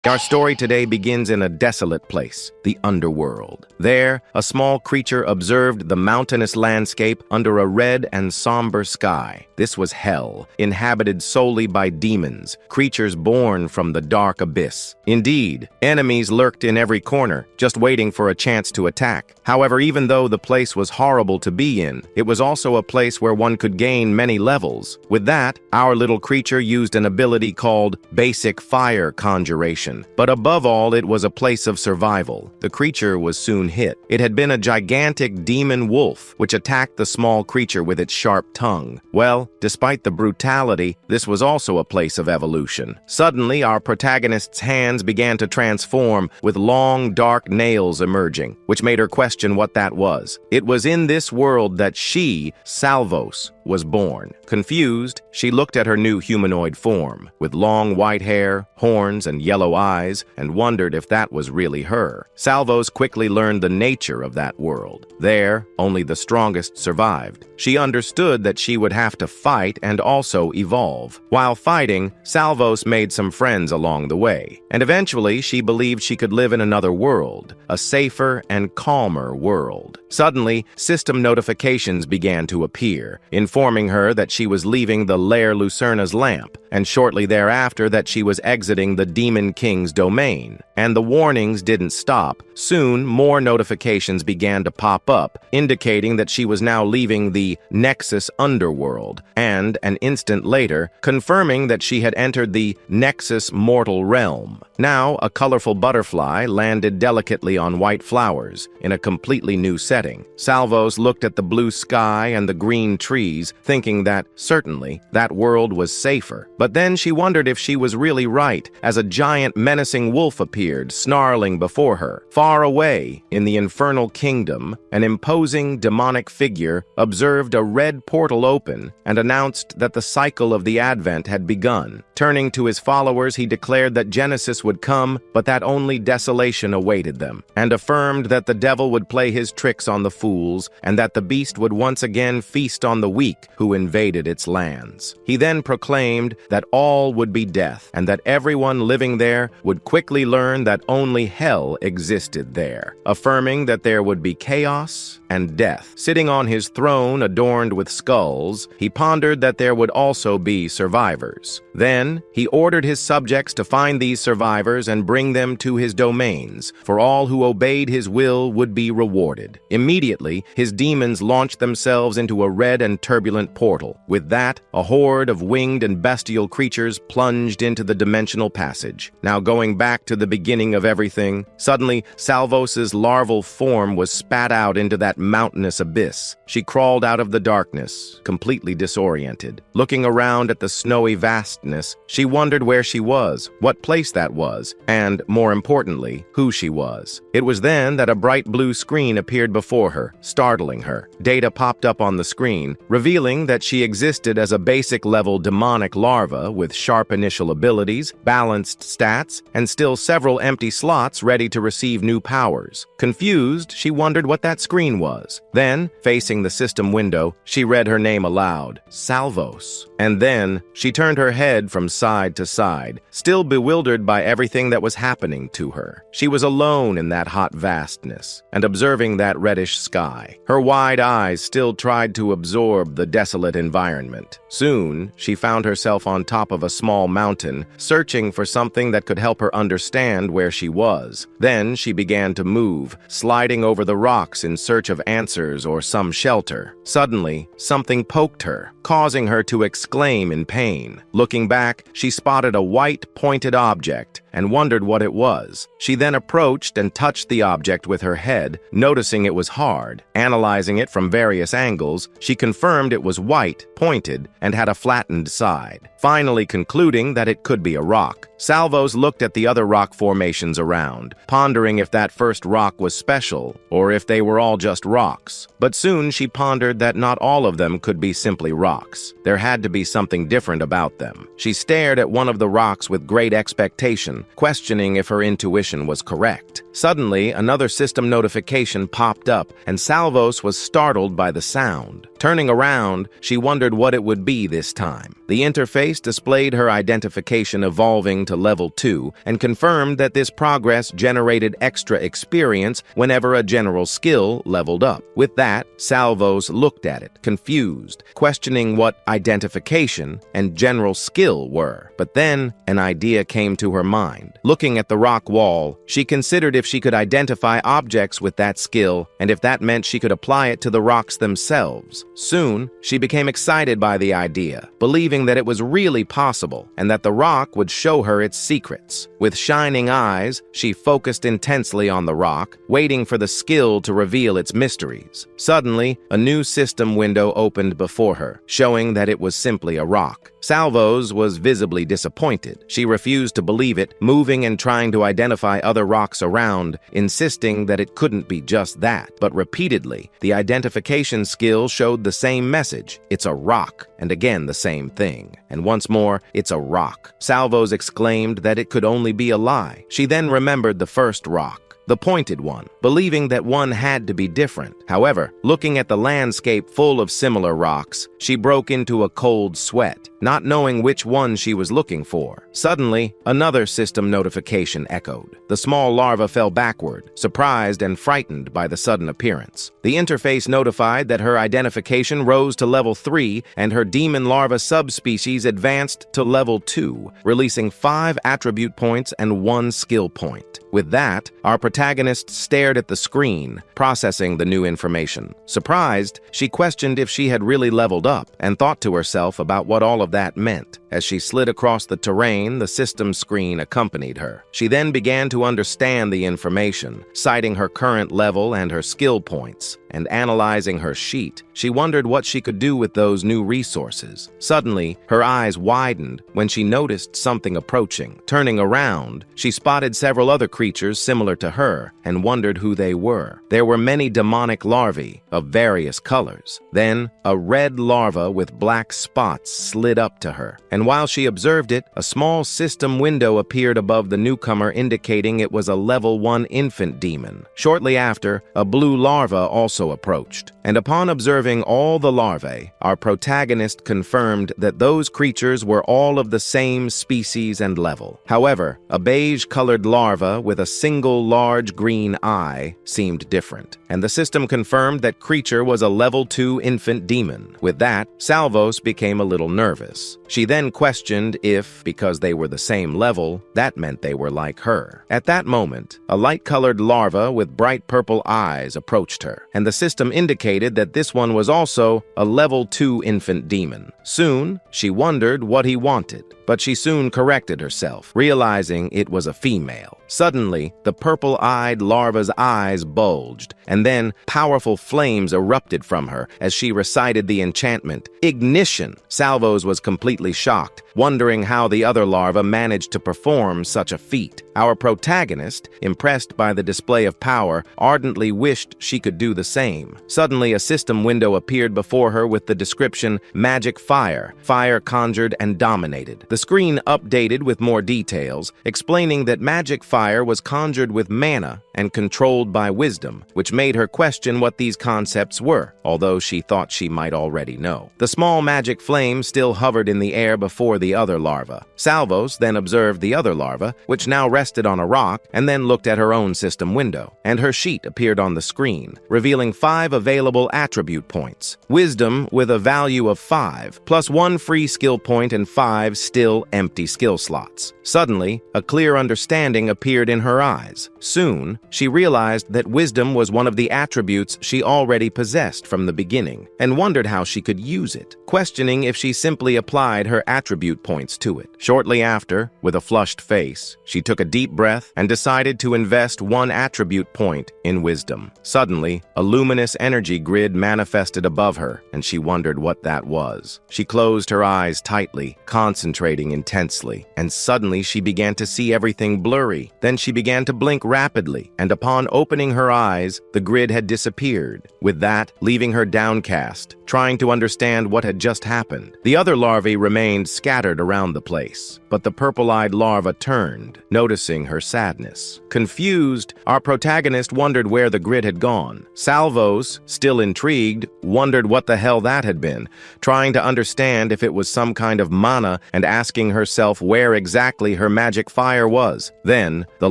Our story today begins in a desolate place, the underworld. There, a small creature observed the mountainous landscape under a red and somber sky. This was hell, inhabited solely by demons, creatures born from the dark abyss. Indeed, enemies lurked in every corner, just waiting for a chance to attack. However, even though the place was horrible to be in, it was also a place where one could gain many levels. With that, our little creature used an ability called Basic Fire Conjuration. But above all, it was a place of survival. The creature was soon hit. It had been a gigantic demon wolf, which attacked the small creature with its sharp tongue. Well, despite the brutality, this was also a place of evolution. Suddenly, our protagonist's hands began to transform, with long, dark nails emerging, which made her question what that was. It was in this world that she, Salvos, was born. Confused, she looked at her new humanoid form, with long white hair, horns, and yellow eyes, and wondered if that was really her. Salvos quickly learned the nature of that world. There, only the strongest survived. She understood that she would have to fight and also evolve. While fighting, Salvos made some friends along the way, and eventually she believed she could live in another world, a safer and calmer world. Suddenly, system notifications began to appear, informing her that she was leaving the Lair Lucerna's lamp, and shortly thereafter that she was exiting the Demon King's domain. And the warnings didn't stop. Soon, more notifications began to pop up, indicating that she was now leaving the Nexus underworld, and an instant later, confirming that she had entered the Nexus mortal realm. Now, a colorful butterfly landed delicately on white flowers, in a completely new setting. Salvos looked at the blue sky and the green trees, thinking that, certainly, that world was safer. But then she wondered if she was really right, as a giant menacing wolf appeared, snarling before her. Far away, in the infernal kingdom, an imposing demonic figure observed a red portal open and announced that the cycle of the Advent had begun. Turning to his followers, he declared that Genesis would come, but that only desolation awaited them, and affirmed that the devil would play his tricks on the fools, and that the beast would once again feast on the weak who invaded its lands. He then proclaimed that all would be death, and that everyone living there would quickly learn that only hell existed there, affirming that there would be chaos and death. Sitting on his throne adorned with skulls, he pondered that there would also be survivors. Then, he ordered his subjects to find these survivors and bring them to his domains, for all who obeyed his will would be rewarded. Immediately, his demons launched themselves into a red and turbulent portal. With that, a horde of winged and bestial creatures plunged into the dimensional passage. Now going back to the beginning of everything, suddenly Salvos's larval form was spat out into that mountainous abyss. She crawled out of the darkness, completely disoriented. Looking around at the snowy vastness, she wondered where she was, what place that was, and, more importantly, who she was. It was then that a bright blue screen appeared before her, startling her. Data popped up on the screen, revealing that she existed as a basic-level demonic larva with sharp initial abilities, balanced stats, and still several empty slots ready to receive new powers. Confused, she wondered what that screen was. Then, facing the system window, she read her name aloud, Salvos. And then, she turned her head from side to side, still bewildered by everything that was happening to her. She was alone in that hot vastness, and observing that reddish sky. Her wide eyes still tried to absorb the desolate environment. Soon, she found herself on top of a small mountain, searching for something that could help her understand where she was. Then she began to move, sliding over the rocks in search of answers or some shelter. Suddenly, something poked her, causing her to exclaim in pain. Looking back, she spotted a white, pointed object and wondered what it was. She then approached and touched the object with her head, noticing it was hard. Analyzing it from various angles, she confirmed it was white, pointed, and had a flattened side, finally concluding that it could be a rock. Salvos looked at the other rock formations around, pondering if that first rock was special, or if they were all just rocks. But soon she pondered that not all of them could be simply rocks. There had to be something different about them. She stared at one of the rocks with great expectation, questioning if her intuition was correct. Suddenly, another system notification popped up, and Salvos was startled by the sound. Turning around, she wondered what it would be this time. The interface displayed her identification evolving to level 2 and confirmed that this progress generated extra experience whenever a general skill leveled up. With that, Salvos looked at it, confused, questioning what identification and general skill were. But then, an idea came to her mind. Looking at the rock wall, she considered if she could identify objects with that skill, and if that meant she could apply it to the rocks themselves. Soon, she became excited by the idea, believing that it was really possible and that the rock would show her its secrets. With shining eyes, she focused intensely on the rock, waiting for the skill to reveal its mysteries. Suddenly, a new system window opened before her, showing that it was simply a rock. Salvos was visibly disappointed. She refused to believe it, moving and trying to identify other rocks around, insisting that it couldn't be just that. But repeatedly, the identification skill showed the same message. It's a rock, and again the same thing. And once more, it's a rock. Salvos exclaimed that it could only be a lie. She then remembered the first rock, the pointed one, believing that one had to be different. However, looking at the landscape full of similar rocks, she broke into a cold sweat, not knowing which one she was looking for. Suddenly, another system notification echoed. The small larva fell backward, surprised and frightened by the sudden appearance. The interface notified that her identification rose to level 3 and her demon larva subspecies advanced to level 2, releasing 5 attribute points and 1 skill point. With that, our protagonist stared at the screen, processing the new information. Surprised, she questioned if she had really leveled up and thought to herself about what all of that meant. As she slid across the terrain, the system screen accompanied her. She then began to understand the information, citing her current level and her skill points, and analyzing her sheet. She wondered what she could do with those new resources. Suddenly, her eyes widened when she noticed something approaching. Turning around, she spotted several other creatures similar to her and wondered who they were. There were many demonic larvae of various colors. Then, a red larva with black spots slid up to her, and while she observed it, a small system window appeared above the newcomer, indicating it was a level 1 infant demon. Shortly after, a blue larva also approached, and upon observing all the larvae, our protagonist confirmed that those creatures were all of the same species and level. However, a beige-colored larva with a single large green eye seemed different, and the system confirmed that creature was a level 2 infant demon. With that, Salvos became a little nervous. She then questioned if, because they were the same level, that meant they were like her. At that moment, a light-colored larva with bright purple eyes approached her, and the system indicated that this one was also a level 2 infant demon. Soon, she wondered what he wanted, but she soon corrected herself, realizing it was a female. Suddenly, the purple-eyed larva's eyes bulged, and then powerful flames erupted from her as she recited the enchantment, Ignition. Salvos was completely shocked, wondering how the other larva managed to perform such a feat. Our protagonist, impressed by the display of power, ardently wished she could do the same. Suddenly, a system window appeared before her with the description, Magic Fire, fire conjured and dominated. The screen updated with more details, explaining that magic fire was conjured with mana and controlled by wisdom, which made her question what these concepts were, although she thought she might already know. The small magic flame still hovered in the air before the other larva. Salvos then observed the other larva, which now rested on a rock, and then looked at her own system window, and her sheet appeared on the screen, revealing 5 available attribute points. Wisdom with a value of 5, plus 1 free skill point and 5 still empty skill slots. Suddenly, a clear understanding appeared in her eyes. Soon, she realized that wisdom was one of the attributes she already possessed from the beginning, and wondered how she could use it, questioning if she simply applied her attribute points to it. Shortly after, with a flushed face, she took a deep breath and decided to invest 1 attribute point in wisdom. Suddenly, a luminous energy grid manifested above her, and she wondered what that was. She closed her eyes tightly, concentrating intensely, and suddenly she began to see everything blurry. Then she began to blink rapidly, and upon opening her eyes, the grid had disappeared. With that, leaving her downcast, trying to understand what had just happened. The other larvae remained remained scattered around the place. But the purple-eyed larva turned, noticing her sadness. Confused, our protagonist wondered where the grid had gone. Salvos, still intrigued, wondered what the hell that had been, trying to understand if it was some kind of mana and asking herself where exactly her magic fire was. Then, the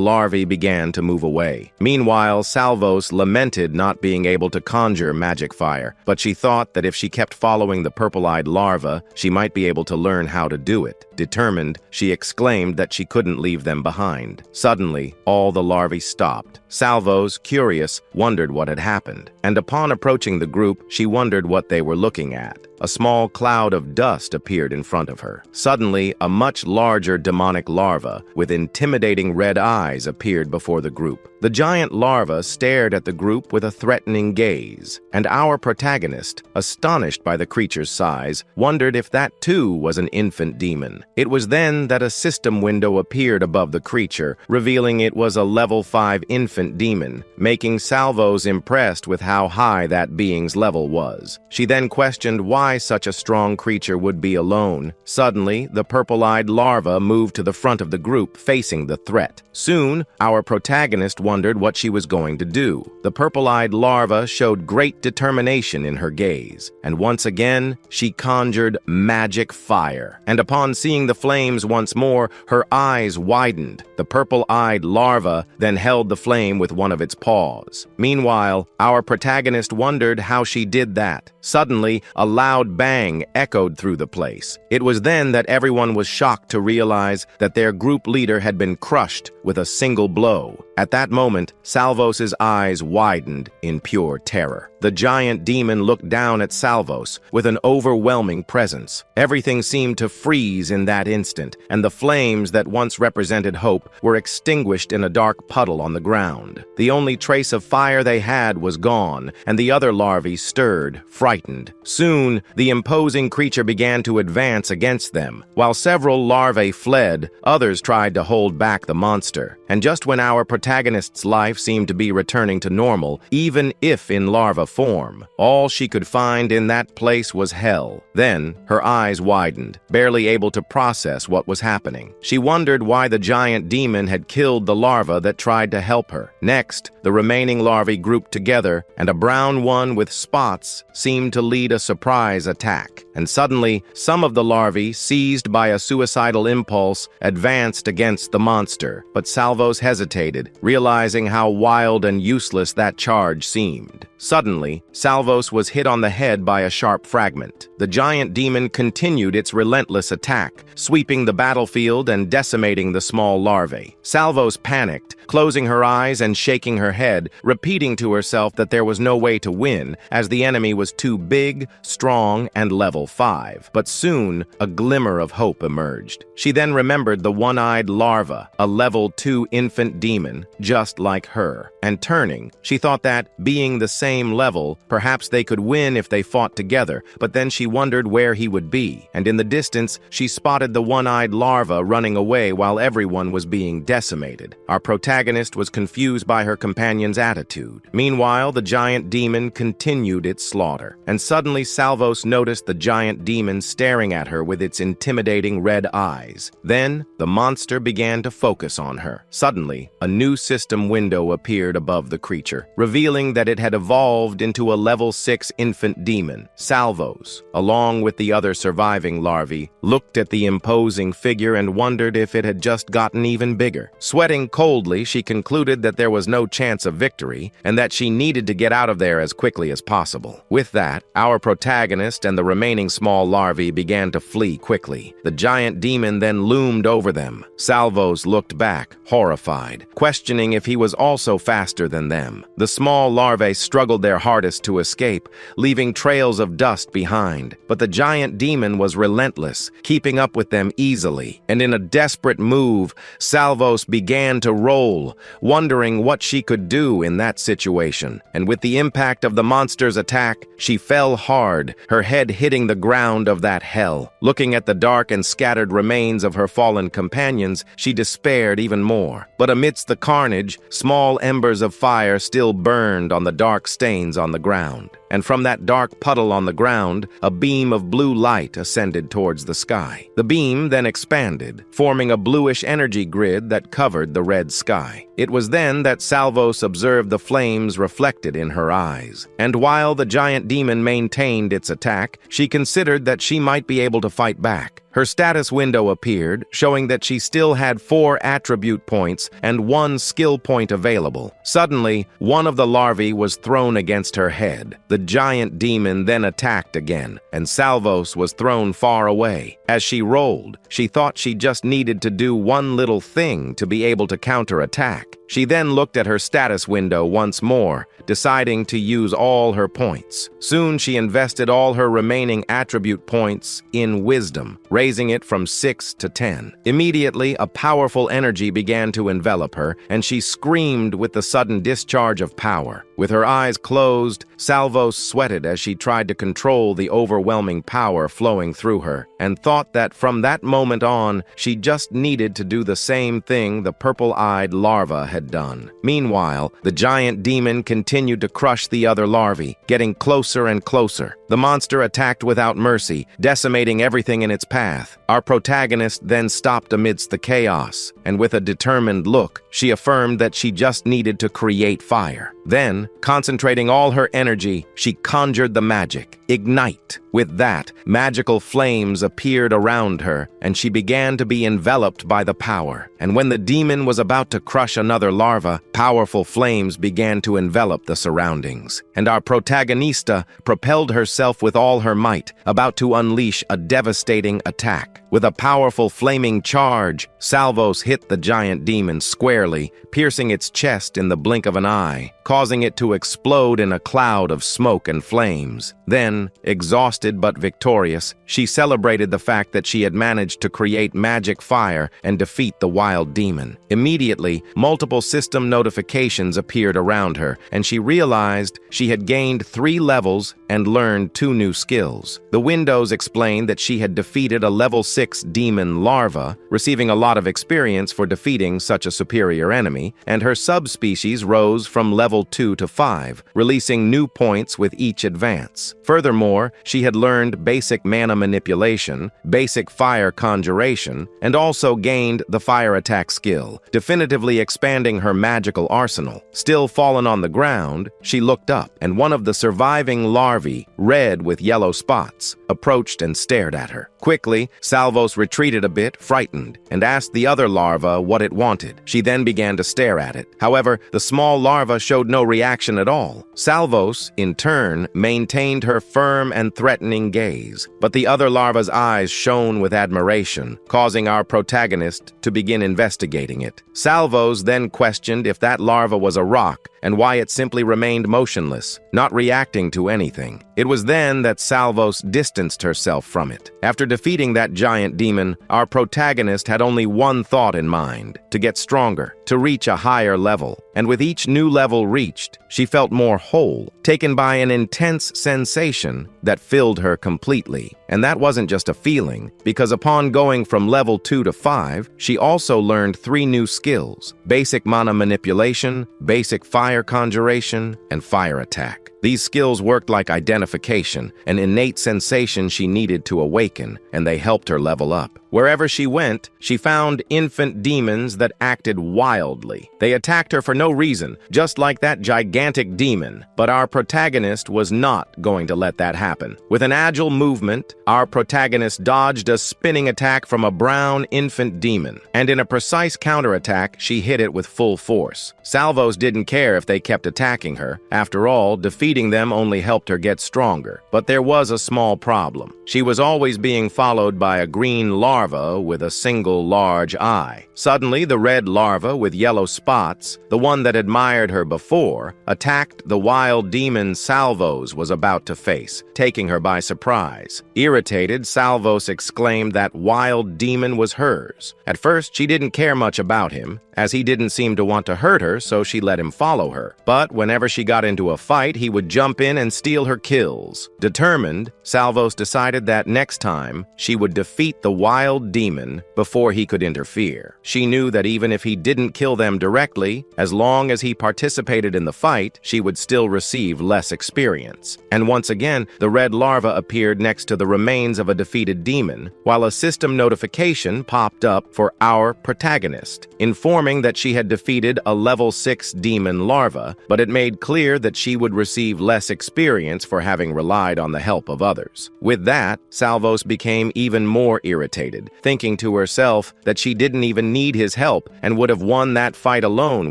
larvae began to move away. Meanwhile, Salvos lamented not being able to conjure magic fire, but she thought that if she kept following the purple-eyed larva, she might be able to learn how to do it. Determined, she exclaimed that she couldn't leave them behind. Suddenly, all the larvae stopped. Salvos, curious, wondered what had happened, and upon approaching the group, she wondered what they were looking at. A small cloud of dust appeared in front of her. Suddenly, a much larger demonic larva with intimidating red eyes appeared before the group. The giant larva stared at the group with a threatening gaze, and our protagonist, astonished by the creature's size, wondered if that too was an infant demon. It was then that a system window appeared above the creature, revealing it was a level 5 infant demon, making Salvos impressed with how high that being's level was. She then questioned why such a strong creature would be alone. Suddenly, the purple-eyed larva moved to the front of the group, facing the threat. Soon, our protagonist wondered what she was going to do. The purple-eyed larva showed great determination in her gaze, and once again, she conjured magic fire. And upon seeing the flames once more, her eyes widened. The purple-eyed larva then held the flame with one of its paws. Meanwhile, our protagonist wondered how she did that. Suddenly, a loud bang echoed through the place. It was then that everyone was shocked to realize that their group leader had been crushed with a single blow. At that moment, Salvos's eyes widened in pure terror. The giant demon looked down at Salvos with an overwhelming presence. Everything seemed to freeze in that instant, and the flames that once represented hope were extinguished in a dark puddle on the ground. The only trace of fire they had was gone, and the other larvae stirred, frightened. Soon, the imposing creature began to advance against them. While several larvae fled, others tried to hold back the monster. And just when our protagonist's life seemed to be returning to normal, even if in larva form, all she could find in that place was hell. Then, her eyes widened, barely able to process what was happening. She wondered why the giant demon had killed the larva that tried to help her. Next, the remaining larvae grouped together, and a brown one with spots seemed to lead a surprise attack. And suddenly, some of the larvae, seized by a suicidal impulse, advanced against the monster. But Salvos hesitated, realizing how wild and useless that charge seemed. Suddenly, Salvos was hit on the head by a sharp fragment. The giant demon continued its relentless attack, sweeping the battlefield and decimating the small larvae. Salvos panicked, closing her eyes and shaking her head, repeating to herself that there was no way to win, as the enemy was too big, strong, and level 5. But soon, a glimmer of hope emerged. She then remembered the one-eyed larva, a level 2 infant demon, just like her. And turning, she thought that, being the same level, perhaps they could win if they fought together, but then she wondered where he would be. And in the distance, she spotted the one-eyed larva running away while everyone was being decimated. Our protagonist was confused by her companion's attitude. Meanwhile, the giant demon continued its slaughter. And suddenly Salvos noticed the giant demon staring at her with its intimidating red eyes. Then, the monster began to focus on her. Suddenly, a new system window appeared above the creature, revealing that it had evolved into a level 6 infant demon. Salvos, along with the other surviving larvae, looked at the imposing figure and wondered if it had just gotten even bigger. Sweating coldly, she concluded that there was no chance of victory and that she needed to get out of there as quickly as possible. With that, our protagonist and the remaining small larvae began to flee quickly. The giant demon then loomed over them. Salvos looked back, horrified, questioning if he was also faster than them. The small larvae struggled their hardest to escape, leaving trails of dust behind. But the giant demon was relentless, keeping up with them easily. And in a desperate move, Salvos began to roll, wondering what she could do in that situation. And with the impact of the monster's attack, she fell hard, her head hitting the ground of that hell. Looking at the dark and scattered remains of her fallen companions, she despaired even more. But amidst the carnage, small embers of fire still burned on the dark stains on the ground. and from that dark puddle on the ground, a beam of blue light ascended towards the sky. The beam then expanded, forming a bluish energy grid that covered the red sky. It was then that Salvos observed the flames reflected in her eyes. And while the giant demon maintained its attack, she considered that she might be able to fight back. Her status window appeared, showing that she still had 4 attribute points and 1 skill point available. Suddenly, one of the larvae was thrown against her head. The giant demon then attacked again, and Salvos was thrown far away. As she rolled, she thought she just needed to do one little thing to be able to counterattack. She then looked at her status window once more, deciding to use all her points. Soon she invested all her remaining attribute points in wisdom, raising it from 6 to 10. Immediately, a powerful energy began to envelop her, and she screamed with the sudden discharge of power. With her eyes closed, Salvos sweated as she tried to control the overwhelming power flowing through her, and thought that from that moment on, she just needed to do the same thing the purple-eyed larva had done. Meanwhile, the giant demon continued to crush the other larvae, getting closer and closer. The monster attacked without mercy, decimating everything in its path. Our protagonist then stopped amidst the chaos, and with a determined look, she affirmed that she just needed to create fire. Then, concentrating all her energy, she conjured the magic, Ignite. With that, magical flames appeared around her, and she began to be enveloped by the power. And when the demon was about to crush another larva, powerful flames began to envelop the surroundings. And our protagonista propelled herself with all her might, about to unleash a devastating attack. With a powerful flaming charge, Salvos hit the giant demon squarely, piercing its chest in the blink of an eye, causing it to explode in a cloud of smoke and flames. Then, exhausted but victorious, she celebrated the fact that she had managed to create magic fire and defeat the wild demon. Immediately, multiple system notifications appeared around her, and she realized she had gained 3 levels and learned 2 new skills. The windows explained that she had defeated a level 6 demon larva, receiving a lot of experience for defeating such a superior enemy, and her subspecies rose from level 2 to 5, releasing new points with each advance. Furthermore, she had learned basic mana manipulation, basic fire conjuration, and also gained the fire attack skill, definitively expanding her magical arsenal. Still fallen on the ground, she looked up, and one of the surviving larvae, red with yellow spots, approached and stared at her. Quickly, Salvos retreated a bit, frightened, and asked the other larva what it wanted. She then began to stare at it. However, the small larva showed no reaction at all. Salvos, in turn, maintained her firm and threatening gaze, but the other larva's eyes shone with admiration, causing our protagonist to begin investigating it. Salvos then questioned if that larva was a rock and why it simply remained motionless, not reacting to anything. It was then that Salvos distanced herself from it. After defeating that giant demon, our protagonist had only one thought in mind: to get stronger, to reach a higher level. And with each new level reached, she felt more whole, taken by an intense sensation that filled her completely. And that wasn't just a feeling, because upon going from level 2 to 5, she also learned 3 new skills: basic mana manipulation, basic fire conjuration, and fire attack. These skills worked like identification, an innate sensation she needed to awaken, and they helped her level up. Wherever she went, she found infant demons that acted wildly. They attacked her for no reason, just like that gigantic demon. But our protagonist was not going to let that happen. With an agile movement, our protagonist dodged a spinning attack from a brown infant demon, and in a precise counterattack, she hit it with full force. Salvos didn't care if they kept attacking her. After all, defeating them only helped her get stronger. But there was a small problem. She was always being followed by a green larva with a single large eye. Suddenly, the red larva with yellow spots, the one that admired her before, attacked the wild demon Salvos was about to face, taking her by surprise. Irritated, Salvos exclaimed that wild demon was hers. At first, she didn't care much about him, as he didn't seem to want to hurt her, so she let him follow her. But whenever she got into a fight, he would jump in and steal her kills. Determined, Salvos decided that next time, she would defeat the wild wild demon before he could interfere. She knew that even if he didn't kill them directly, as long as he participated in the fight, she would still receive less experience. And once again, the red larva appeared next to the remains of a defeated demon, while a system notification popped up for our protagonist, informing that she had defeated a level 6 demon larva, but it made clear that she would receive less experience for having relied on the help of others. With that, Salvos became even more irritated, thinking to herself that she didn't even need his help and would have won that fight alone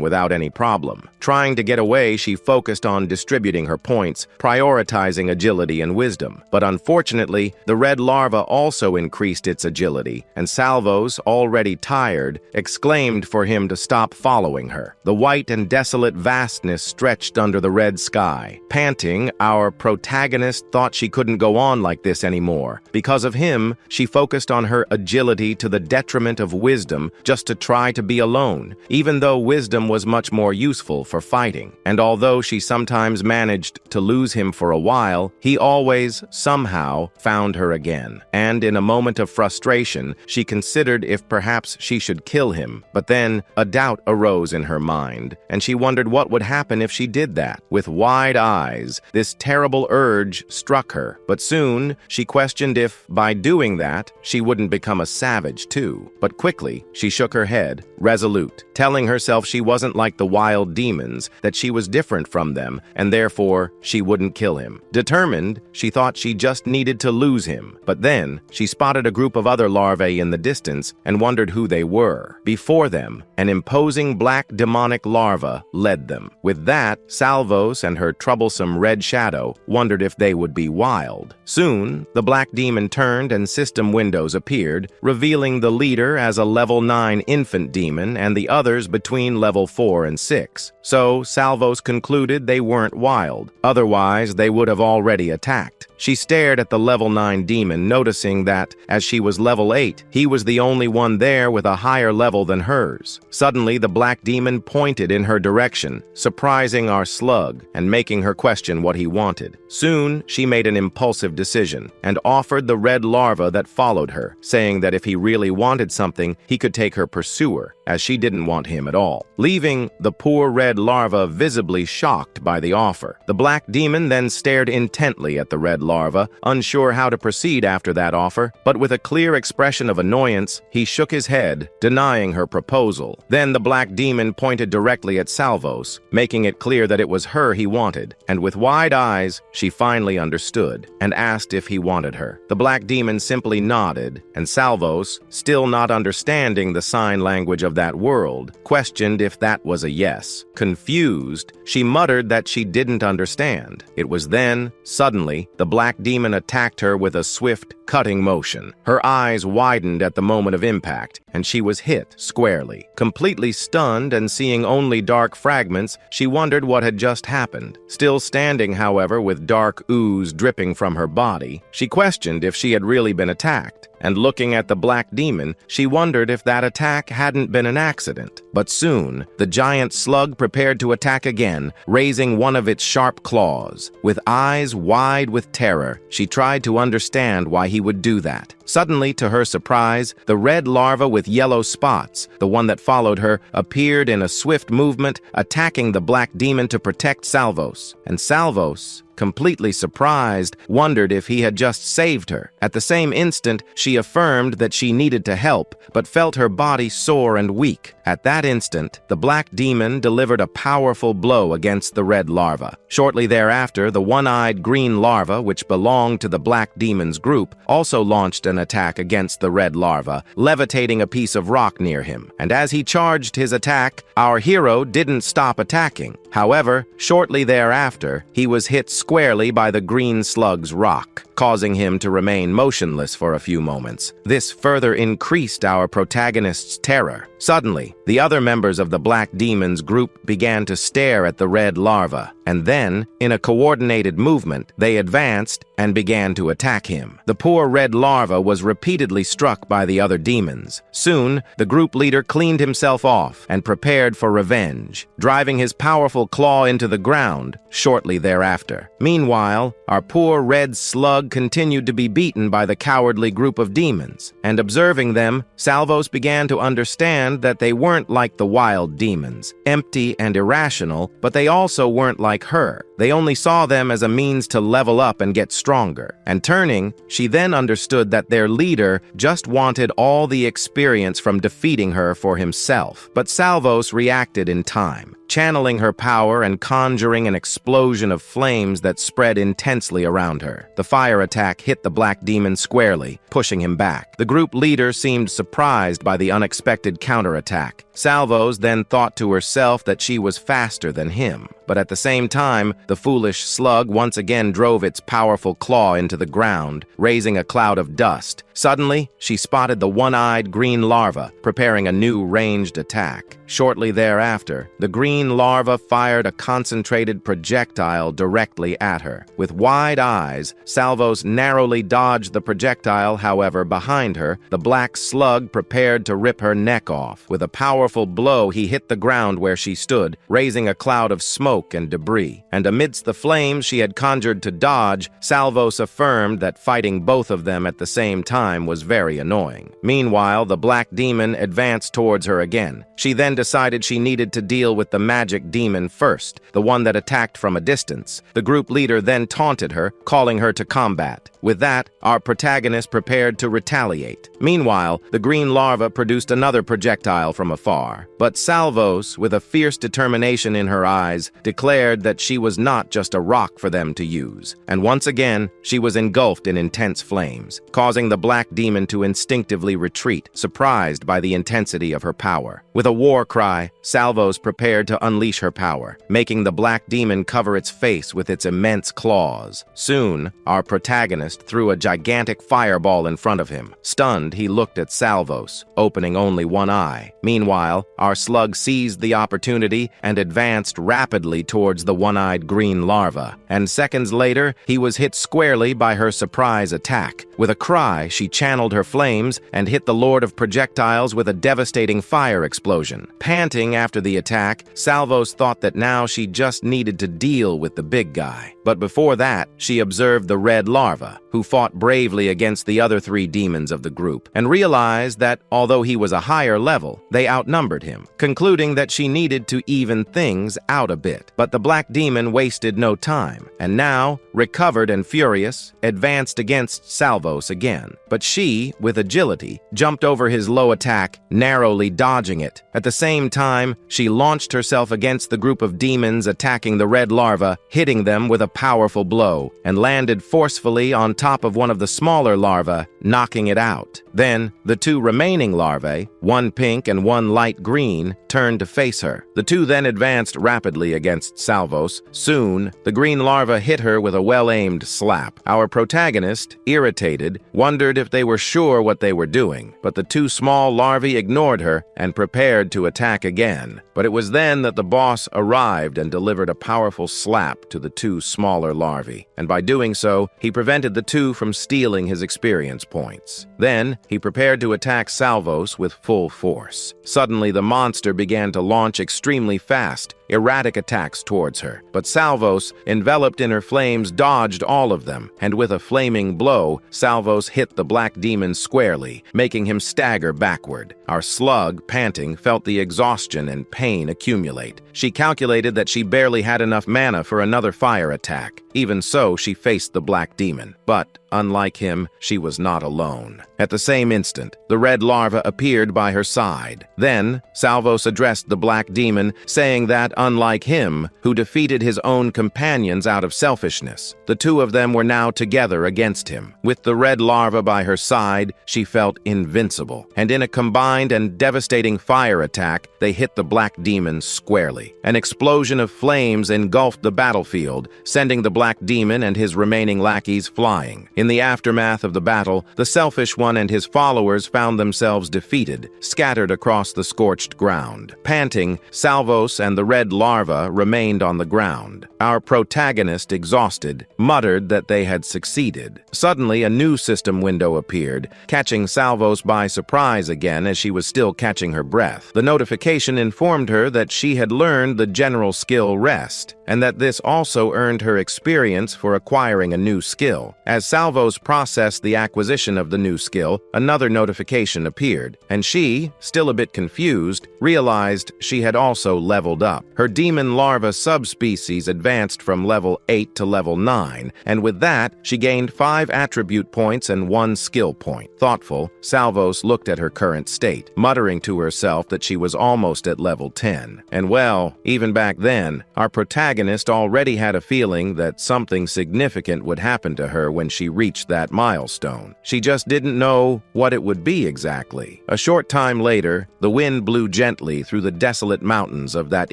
without any problem. Trying to get away, she focused on distributing her points, prioritizing agility and wisdom. But unfortunately, the red larva also increased its agility, and Salvos, already tired, exclaimed for him to stop following her. The white and desolate vastness stretched under the red sky. Panting, our protagonist thought she couldn't go on like this anymore. Because of him, she focused on her agility to the detriment of wisdom just to try to be alone, even though wisdom was much more useful for fighting. And although she sometimes managed to lose him for a while, he always, somehow, found her again. And in a moment of frustration, she considered if perhaps she should kill him. But then, a doubt arose in her mind, and she wondered what would happen if she did that. With wide eyes, this terrible urge struck her, but soon she questioned if, by doing that, she wouldn't become a savage too. But quickly, she shook her head, resolute, telling herself she wasn't like the wild demons, that she was different from them, and therefore she wouldn't kill him. Determined, she thought she just needed to lose him. But then, she spotted a group of other larvae in the distance and wondered who they were. Before them, an imposing black demonic larva led them. With that, Salvos and her troublesome red shadow wondered if they would be wild. Soon, the black demon turned and system windows appeared, revealing the leader as a level 9 infant demon and the others between level 4 and 6. So, Salvos concluded they weren't wild. Otherwise, they would have already attacked. She stared at the level 9 demon, noticing that, as she was level 8, he was the only one there with a higher level than hers. Suddenly, the black demon pointed in her direction, surprising our SLUG and making her question what he wanted. Soon, she made an impulsive decision and offered the red larva that followed her, saying that if he really wanted something, he could take her pursuer, as she didn't want him at all, leaving the poor red larva visibly shocked by the offer. The black demon then stared intently at the red larva, unsure how to proceed after that offer, but with a clear expression of annoyance, he shook his head, denying her proposal. Then the black demon pointed directly at Salvos, making it clear that it was her he wanted, and with wide eyes, she finally understood, and asked if he wanted her. The black demon simply nodded, and Salvos, still not understanding the sign language of that world, questioned if that was a yes. Confused, she muttered that she didn't understand. It was then, suddenly, the black demon attacked her with a swift, cutting motion. Her eyes widened at the moment of impact, and she was hit squarely. Completely stunned and seeing only dark fragments, she wondered what had just happened. Still standing, however, with dark ooze dripping from her body, she questioned if she had really been attacked. And looking at the black demon, she wondered if that attack hadn't been an accident. But soon, the giant slug prepared to attack again, raising one of its sharp claws. With eyes wide with terror, she tried to understand why he would do that. Suddenly, to her surprise, the red larva with yellow spots, the one that followed her, appeared in a swift movement, attacking the black demon to protect Salvos. And Salvos, completely surprised, wondered if he had just saved her. At the same instant, she affirmed that she needed to help, but felt her body sore and weak. At that instant, the black demon delivered a powerful blow against the red larva. Shortly thereafter, the one-eyed green larva, which belonged to the black demon's group, also launched an attack against the red larva, levitating a piece of rock near him. And as he charged his attack, our hero didn't stop attacking. However, shortly thereafter, he was hit squarely by the green slug's rock, causing him to remain motionless for a few moments. This further increased our protagonist's terror. Suddenly, the other members of the black demon's group began to stare at the red larva, and then, in a coordinated movement, they advanced and began to attack him. The poor red larva was repeatedly struck by the other demons. Soon, the group leader cleaned himself off and prepared for revenge, driving his powerful claw into the ground shortly thereafter. Meanwhile, our poor red slug SLUG continued to be beaten by the cowardly group of demons, and observing them, Salvos began to understand that they weren't like the wild demons, empty and irrational, but they also weren't like her. They only saw them as a means to level up and get stronger. And turning, she then understood that their leader just wanted all the experience from defeating her for himself. But Salvos reacted in time, channeling her power and conjuring an explosion of flames that spread intensely around her. The fire attack hit the black demon squarely, pushing him back. The group leader seemed surprised by the unexpected counterattack. Salvos then thought to herself that she was faster than him. But at the same time, the foolish slug once again drove its powerful claw into the ground, raising a cloud of dust. Suddenly, she spotted the one-eyed green larva, preparing a new ranged attack. Shortly thereafter, the green larva fired a concentrated projectile directly at her. With wide eyes, Salvos narrowly dodged the projectile. However, behind her, the black slug prepared to rip her neck off. With a powerful blow, he hit the ground where she stood, raising a cloud of smoke and debris. And amidst the flames she had conjured to dodge, Salvos affirmed that fighting both of them at the same time was very annoying. Meanwhile, the black demon advanced towards her again. She then decided she needed to deal with the magic demon first, the one that attacked from a distance. The group leader then taunted her, calling her to combat. With that, our protagonist prepared to retaliate. Meanwhile, the green larva produced another projectile from afar. But Salvos, with a fierce determination in her eyes, declared that she was not just a rock for them to use. And once again, she was engulfed in intense flames, causing the black demon to instinctively retreat, surprised by the intensity of her power. With a war cry, Salvos prepared to unleash her power, making the black demon cover its face with its immense claws. Soon, our protagonist threw a gigantic fireball in front of him. Stunned, he looked at Salvos, opening only one eye. Meanwhile, our slug seized the opportunity and advanced rapidly towards the one-eyed green larva. And seconds later, he was hit squarely by her surprise attack. With a cry, she channeled her flames and hit the Lord of Projectiles with a devastating fire explosion. Panting after the attack, Salvos thought that now she just needed to deal with the big guy. But before that, she observed the red larva, who fought bravely against the other three demons of the group, and realized that, although he was a higher level, they outnumbered him, concluding that she needed to even things out a bit. But the black demon wasted no time, and now, recovered and furious, advanced against Salvos again. But she, with agility, jumped over his low attack, narrowly dodging it. At the same time, she launched herself against the group of demons attacking the red larva, hitting them with a powerful blow, and landed forcefully on top of one of the smaller larvae, knocking it out. Then, the two remaining larvae, one pink and one light green, turned to face her. The two then advanced rapidly against Salvos. Soon, the green larva hit her with a well-aimed slap. Our protagonist, irritated, wondered if they were sure what they were doing, but the two small larvae ignored her and prepared to attack again. But it was then that the boss arrived and delivered a powerful slap to the two smaller larvae, and by doing so, he prevented the two from stealing his experience points. Then, he prepared to attack Salvos with full force. Suddenly, the monster began to launch extremely fast, erratic attacks towards her. But Salvos, enveloped in her flames, dodged all of them, and with a flaming blow, Salvos hit the black demon squarely, making him stagger backward. Our slug, panting, felt the exhaustion and pain accumulate. She calculated that she barely had enough mana for another fire attack. Even so, she faced the black demon. But, unlike him, she was not alone. At the same instant, the red larva appeared by her side. Then, Salvos addressed the black demon, saying that, unlike him, who defeated his own companions out of selfishness, the two of them were now together against him. With the red larva by her side, she felt invincible, and in a combined and devastating fire attack, they hit the black demon squarely. An explosion of flames engulfed the battlefield, sending the black demon and his remaining lackeys flying. In the aftermath of the battle, the selfish one and his followers found themselves defeated, scattered across the scorched ground. Panting, Salvos and the red red larvae remained on the ground. Our protagonist, exhausted, muttered that they had succeeded. Suddenly, a new system window appeared, catching Salvos by surprise again as she was still catching her breath. The notification informed her that she had learned the general skill Rest, and that this also earned her experience for acquiring a new skill. As Salvos processed the acquisition of the new skill, another notification appeared, and she, still a bit confused, realized she had also leveled up. Her demon larva subspecies advanced from level 8 to level 9, and with that, she gained 5 attribute points and 1 skill point. Thoughtful, Salvos looked at her current state, muttering to herself that she was almost at level 10. And well, even back then, our protagonist already had a feeling that something significant would happen to her when she reached that milestone. She just didn't know what it would be exactly. A short time later, the wind blew gently through the desolate mountains of that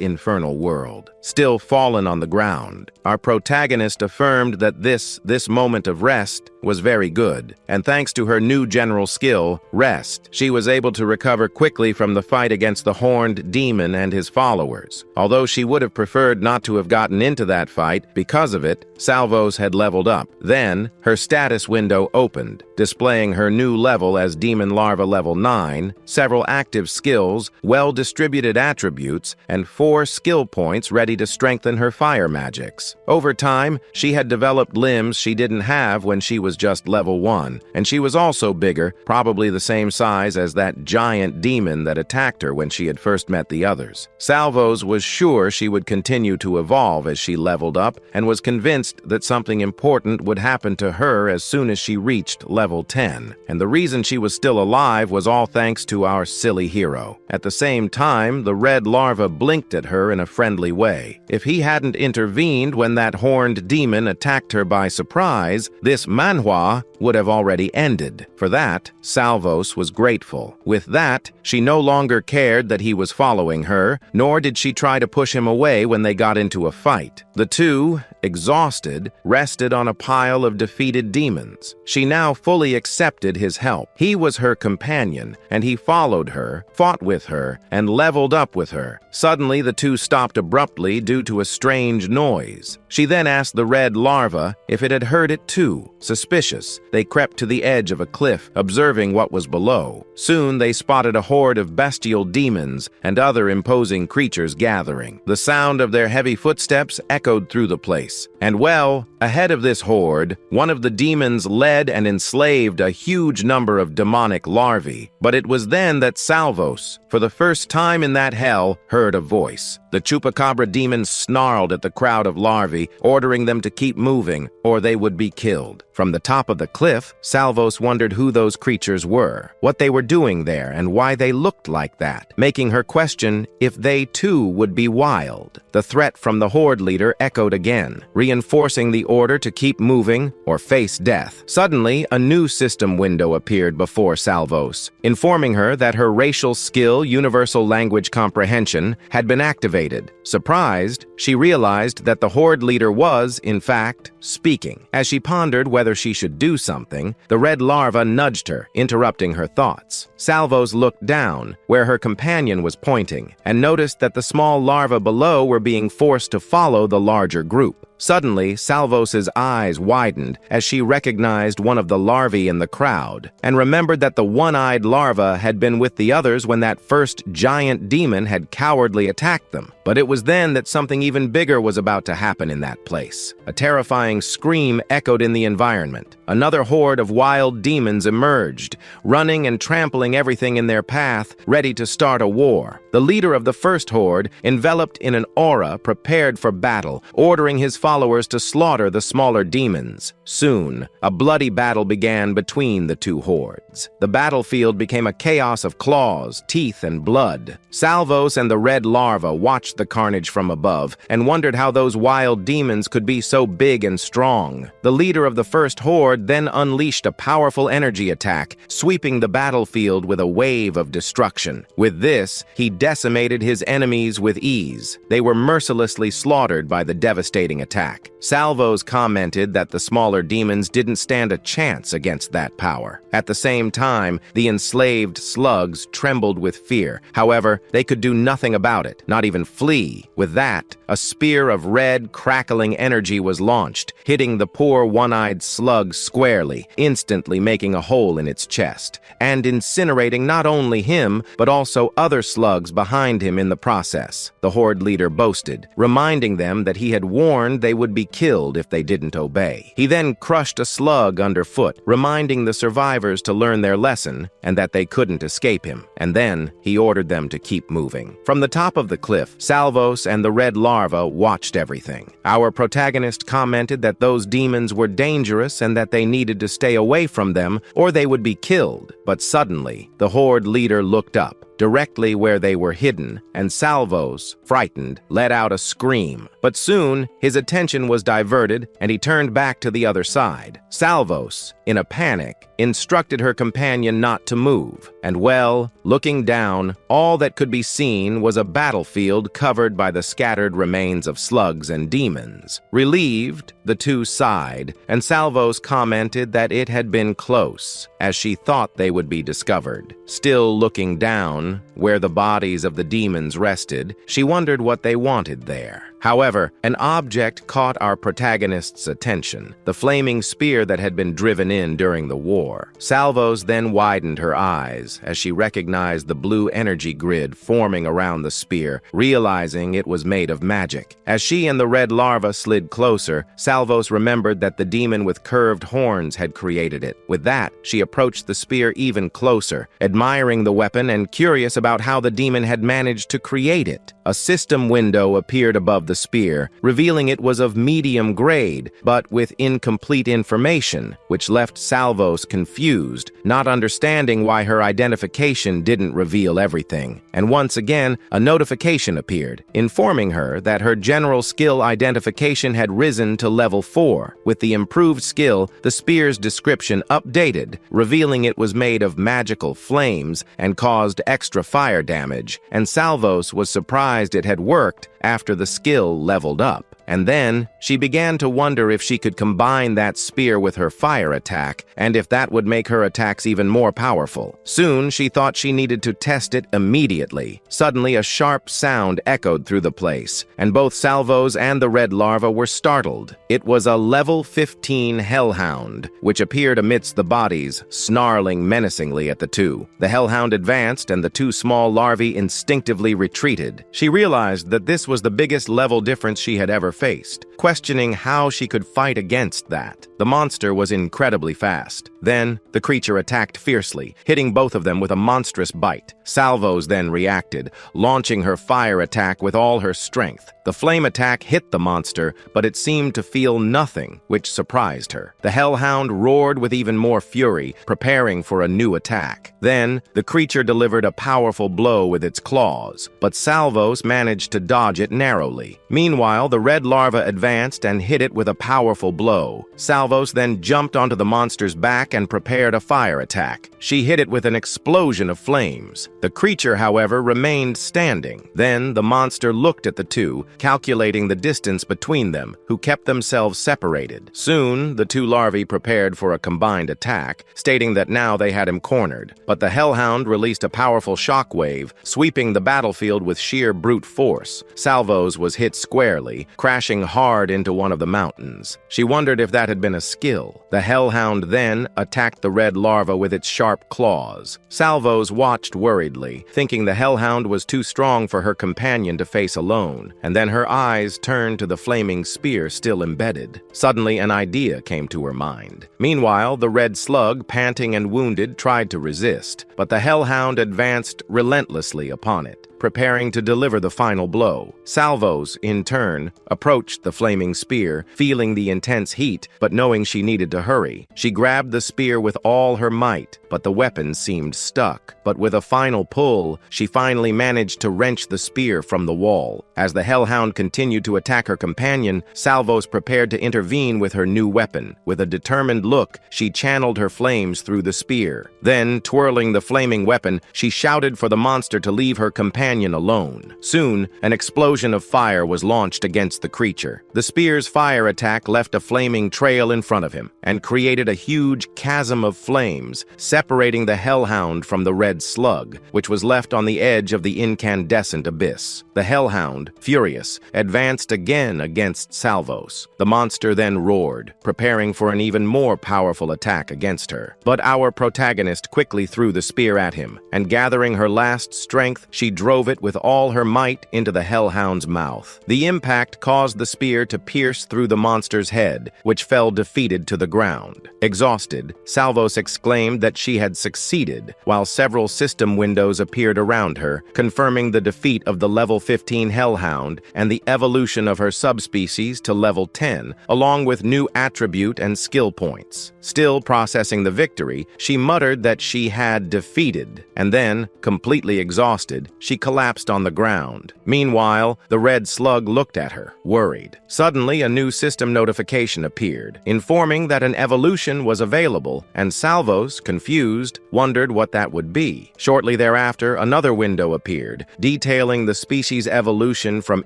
infernal world. Still fallen on the ground, our protagonist affirmed that this moment of rest was very good, and thanks to her new general skill, Rest, she was able to recover quickly from the fight against the horned demon and his followers. Although she would have preferred not to have gotten into that fight, because of it, Salvos had leveled up. Then, her status window opened, displaying her new level as Demon Larva level 9, several active skills, well-distributed attributes, and 4 skill points ready to strengthen her fire magics. Over time, she had developed limbs she didn't have when she was just level 1, and she was also bigger, probably the same size as that giant demon that attacked her when she had first met the others. Salvos was sure she would continue to evolve as she leveled up, and was convinced that something important would happen to her as soon as she reached level 10. And the reason she was still alive was all thanks to our silly hero. At the same time, the red larva blinked at her in a friendly way. If he hadn't intervened when that horned demon attacked her by surprise, this Manhwa would have already ended. For that, Salvos was grateful. With that, she no longer cared that he was following her, nor did she try to push him away when they got into a fight. The two, exhausted, rested on a pile of defeated demons. She now fully accepted his help. He was her companion, and he followed her, fought with her, and leveled up with her. Suddenly, the two stopped abruptly due to a strange noise. She then asked the red larva if it had heard it too. Suspicious, they crept to the edge of a cliff, observing what was below. Soon they spotted a horde of bestial demons and other imposing creatures gathering. The sound of their heavy footsteps echoed through the place. And well, ahead of this horde, one of the demons led and enslaved a huge number of demonic larvae. But it was then that Salvos, for the first time in that hell, heard a voice. The chupacabra demon snarled at the crowd of larvae, ordering them to keep moving, or they would be killed. From the top of the cliff, Salvos wondered who those creatures were, what they were doing there, and why they looked like that, making her question if they too would be wild. The threat from the horde leader echoed again, reinforcing the order to keep moving or face death. Suddenly, a new system window appeared before Salvos, informing her that her racial skill, Universal Language Comprehension, had been activated. Surprised, she realized that the horde leader was, in fact, speaking. As she pondered whether she should do something, the red larva nudged her, interrupting her thoughts. Salvos looked down, where her companion was pointing, and noticed that the small larvae below were being forced to follow the larger group. Suddenly, Salvos's eyes widened as she recognized one of the larvae in the crowd, and remembered that the one-eyed larva had been with the others when that first giant demon had cowardly attacked them. But it was then that something even bigger was about to happen in that place. A terrifying scream echoed in the environment. Another horde of wild demons emerged, running and trampling everything in their path, ready to start a war. The leader of the first horde, enveloped in an aura, prepared for battle, ordering his followers to slaughter the smaller demons. Soon, a bloody battle began between the two hordes. The battlefield became a chaos of claws, teeth, and blood. Salvos and the red larva watched the carnage from above and wondered how those wild demons could be so big and strong. The leader of the first horde then unleashed a powerful energy attack, sweeping the battlefield with a wave of destruction. With this, he decimated his enemies with ease. They were mercilessly slaughtered by the devastating attack. attack. Salvos commented that the smaller demons didn't stand a chance against that power. At the same time, the enslaved slugs trembled with fear. However, they could do nothing about it, not even flee. With that, a spear of red, crackling energy was launched, hitting the poor one-eyed slug squarely, instantly making a hole in its chest, and incinerating not only him, but also other slugs behind him in the process, the horde leader boasted, reminding them that he had warned they would be killed if they didn't obey. He then crushed a slug underfoot, reminding the survivors to learn their lesson and that they couldn't escape him, and then he ordered them to keep moving. From the top of the cliff, Salvos and the red larva watched everything. Our protagonist commented that those demons were dangerous and that they needed to stay away from them or they would be killed. But suddenly, the horde leader looked up, directly where they were hidden, and Salvos, frightened, let out a scream. But soon, his attention was diverted, and he turned back to the other side. Salvos, in a panic, instructed her companion not to move, and well, looking down, all that could be seen was a battlefield covered by the scattered remains of slugs and demons. Relieved, the two sighed, and Salvos commented that it had been close, as she thought they would be discovered. Still looking down, where the bodies of the demons rested, she wondered what they wanted there. However, an object caught our protagonist's attention, the flaming spear that had been driven in during the war. Salvos then widened her eyes as she recognized the blue energy grid forming around the spear, realizing it was made of magic. As she and the red larva slid closer, Salvos remembered that the demon with curved horns had created it. With that, she approached the spear even closer, admiring the weapon and curious about how the demon had managed to create it. A system window appeared above the spear, revealing it was of medium grade, but with incomplete information, which left Salvos confused, not understanding why her identification didn't reveal everything. And once again, a notification appeared, informing her that her general skill identification had risen to level 4. With the improved skill, the spear's description updated, revealing it was made of magical flames and caused extra fire damage, and Salvos was surprised it had worked after the skill leveled up. And then, she began to wonder if she could combine that spear with her fire attack, and if that would make her attacks even more powerful. Soon, she thought she needed to test it immediately. Suddenly, a sharp sound echoed through the place, and both Salvos and the red larva were startled. It was a level 15 hellhound, which appeared amidst the bodies, snarling menacingly at the two. The hellhound advanced, and the two small larvae instinctively retreated. She realized that this was the biggest level difference she had ever faced, questioning how she could fight against that. The monster was incredibly fast. Then, the creature attacked fiercely, hitting both of them with a monstrous bite. Salvos then reacted, launching her fire attack with all her strength. The flame attack hit the monster, but it seemed to feel nothing, which surprised her. The hellhound roared with even more fury, preparing for a new attack. Then, the creature delivered a powerful blow with its claws, but Salvos managed to dodge it narrowly. Meanwhile, the red larva advanced and hit it with a powerful blow. Salvos then jumped onto the monster's back and prepared a fire attack. She hit it with an explosion of flames. The creature, however, remained standing. Then the monster looked at the two, calculating the distance between them, who kept themselves separated. Soon, the two larvae prepared for a combined attack, stating that now they had him cornered. But the hellhound released a powerful shockwave, sweeping the battlefield with sheer brute force. Salvos was hit squarely, crashing hard into one of the mountains. She wondered if that had been a skill. The hellhound then attacked the red larva with its sharp claws. Salvos watched worriedly, thinking the hellhound was too strong for her companion to face alone, and then her eyes turned to the flaming spear still embedded. Suddenly, an idea came to her mind. Meanwhile, the red slug, panting and wounded, tried to resist, but the hellhound advanced relentlessly upon it, preparing to deliver the final blow. Salvos, in turn, approached the flaming spear, feeling the intense heat, but knowing she needed to hurry. She grabbed the spear with all her might, but the weapon seemed stuck. But with a final pull, she finally managed to wrench the spear from the wall. As the hellhound continued to attack her companion, Salvos prepared to intervene with her new weapon. With a determined look, she channeled her flames through the spear. Then, twirling the flaming weapon, she shouted for the monster to leave her companion canyon alone. Soon, an explosion of fire was launched against the creature. The spear's fire attack left a flaming trail in front of him and created a huge chasm of flames, separating the hellhound from the red slug, which was left on the edge of the incandescent abyss. The hellhound, furious, advanced again against Salvos. The monster then roared, preparing for an even more powerful attack against her. But our protagonist quickly threw the spear at him, and gathering her last strength, she drove it with all her might into the hellhound's mouth. The impact caused the spear to pierce through the monster's head, which fell defeated to the ground. Exhausted, Salvos exclaimed that she had succeeded, while several system windows appeared around her, confirming the defeat of the level 15 hellhound and the evolution of her subspecies to level 10, along with new attribute and skill points. Still processing the victory, she muttered that she had defeated, and then, completely exhausted, she collapsed on the ground. Meanwhile, the red slug looked at her, worried. Suddenly, a new system notification appeared, informing that an evolution was available, and Salvos, confused, wondered what that would be. Shortly thereafter, another window appeared, detailing the species evolution from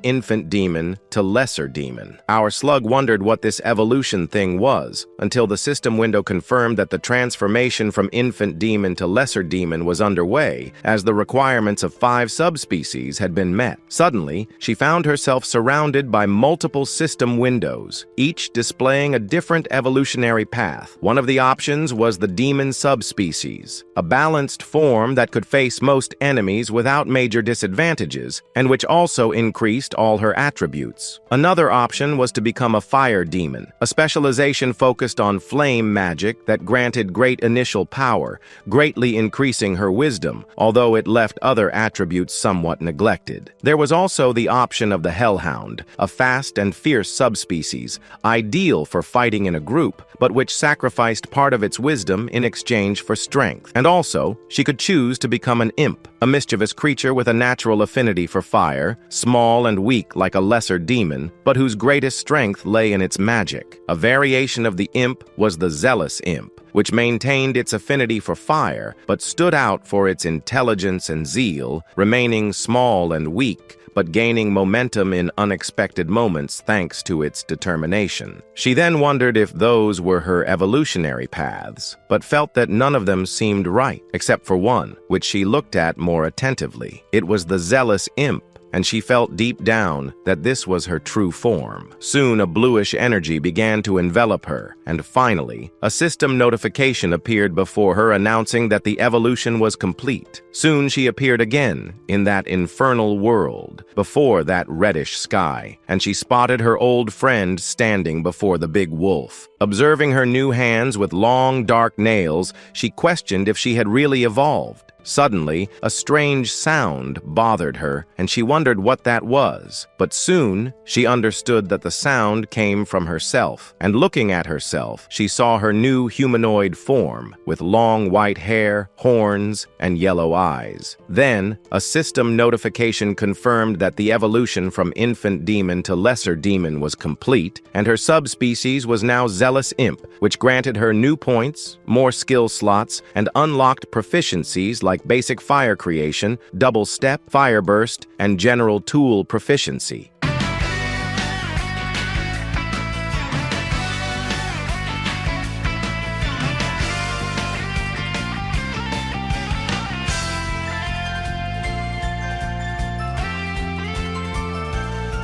infant demon to lesser demon. Our slug wondered what this evolution thing was, until the system window confirmed that the transformation from infant demon to lesser demon was underway, as the requirements of 5 subspecies had been met. Suddenly, she found herself surrounded by multiple system windows, each displaying a different evolutionary path. One of the options was the demon subspecies, a balanced form that could face most enemies without major disadvantages, and which also increased all her attributes. Another option was to become a fire demon, a specialization focused on flame magic that granted great initial power, greatly increasing her wisdom, although it left other attributes somewhat neglected. There was also the option of the hellhound, a fast and fierce subspecies, ideal for fighting in a group, but which sacrificed part of its wisdom in exchange for strength. And also, she could choose to become an imp, a mischievous creature with a natural affinity for fire, small and weak like a lesser demon, but whose greatest strength lay in its magic. A variation of the imp was the zealous imp, which maintained its affinity for fire, but stood out for its intelligence and zeal, remaining small and weak, but gaining momentum in unexpected moments thanks to its determination. She then wondered if those were her evolutionary paths, but felt that none of them seemed right, except for one, which she looked at more attentively. It was the zealous imp, and she felt deep down that this was her true form. Soon a bluish energy began to envelop her, and finally, a system notification appeared before her announcing that the evolution was complete. Soon she appeared again in that infernal world, before that reddish sky, and she spotted her old friend standing before the big wolf. Observing her new hands with long, dark nails, she questioned if she had really evolved. Suddenly, a strange sound bothered her, and she wondered what that was. But soon, she understood that the sound came from herself, and looking at herself, she saw her new humanoid form, with long white hair, horns, and yellow eyes. Then, a system notification confirmed that the evolution from infant demon to lesser demon was complete, and her subspecies was now zealous imp, which granted her new points, more skill slots, and unlocked proficiencies like basic fire creation, double step, fire burst, and general tool proficiency.